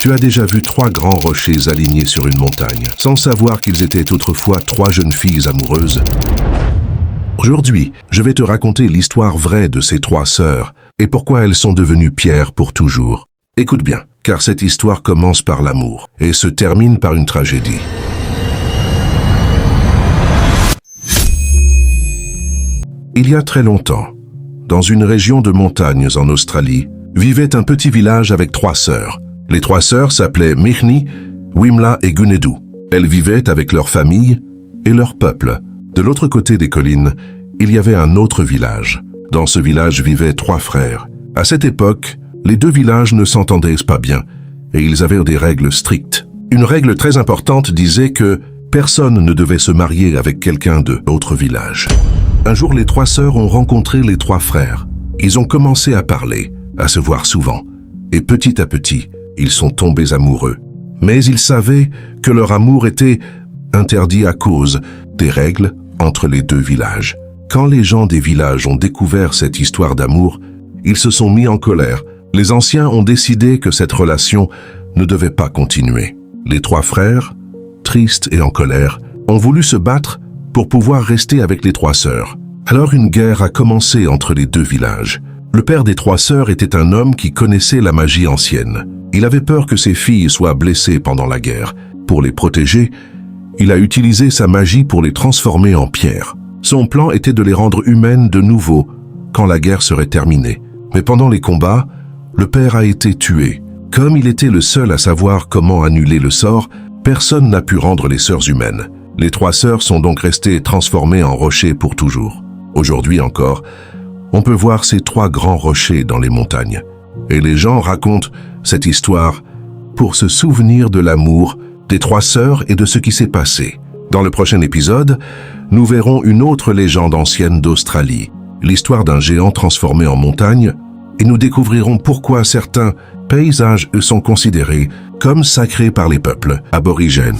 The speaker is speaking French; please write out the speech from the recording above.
Tu as déjà vu 3 grands rochers alignés sur une montagne, sans savoir qu'ils étaient autrefois 3 jeunes filles amoureuses. Aujourd'hui, je vais te raconter l'histoire vraie de ces 3 sœurs et pourquoi elles sont devenues pierres pour toujours. Écoute bien, car cette histoire commence par l'amour et se termine par une tragédie. Il y a très longtemps, dans une région de montagnes en Australie, vivait un petit village avec 3 sœurs. Les 3 sœurs s'appelaient Mihni, Wimla et Gunedu. Elles vivaient avec leur famille et leur peuple. De l'autre côté des collines, il y avait un autre village. Dans ce village vivaient 3 frères. À cette époque, les 2 villages ne s'entendaient pas bien et ils avaient des règles strictes. Une règle très importante disait que personne ne devait se marier avec quelqu'un de l'autre village. Un jour, les 3 sœurs ont rencontré les 3 frères. Ils ont commencé à parler, à se voir souvent. Et petit à petit, ils sont tombés amoureux. Mais ils savaient que leur amour était interdit à cause des règles entre les 2 villages. Quand les gens des villages ont découvert cette histoire d'amour, ils se sont mis en colère. Les anciens ont décidé que cette relation ne devait pas continuer. Les 3 frères, tristes et en colère, ont voulu se battre pour pouvoir rester avec les 3 sœurs. Alors une guerre a commencé entre les 2 villages. Le père des 3 sœurs était un homme qui connaissait la magie ancienne. Il avait peur que ses filles soient blessées pendant la guerre. Pour les protéger, il a utilisé sa magie pour les transformer en pierres. Son plan était de les rendre humaines de nouveau quand la guerre serait terminée. Mais pendant les combats, le père a été tué. Comme il était le seul à savoir comment annuler le sort, personne n'a pu rendre les sœurs humaines. Les 3 sœurs sont donc restées transformées en rochers pour toujours. Aujourd'hui encore, on peut voir ces 3 grands rochers dans les montagnes. Et les gens racontent cette histoire pour se souvenir de l'amour des 3 sœurs et de ce qui s'est passé. Dans le prochain épisode, nous verrons une autre légende ancienne d'Australie, l'histoire d'un géant transformé en montagne, et nous découvrirons pourquoi certains paysages sont considérés comme sacrés par les peuples aborigènes.